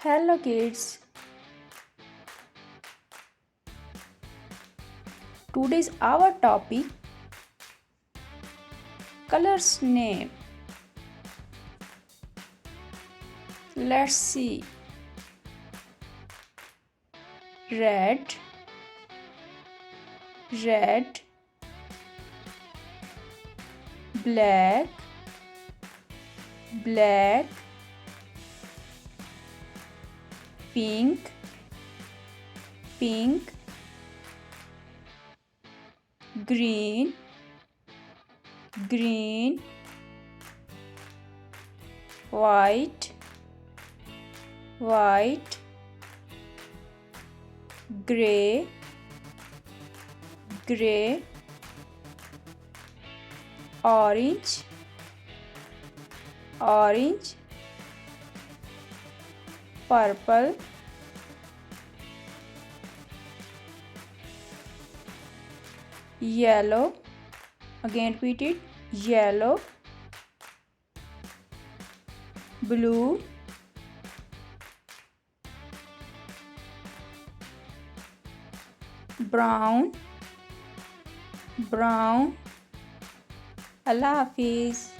Hello kids, today's our topic colors name. Let's see. Red, red, black, black, pink, pink, green, green, white, white, gray, gray, orange, orange, purple, yellow, again repeat it, yellow, blue, brown, brown. Allah Hafiz.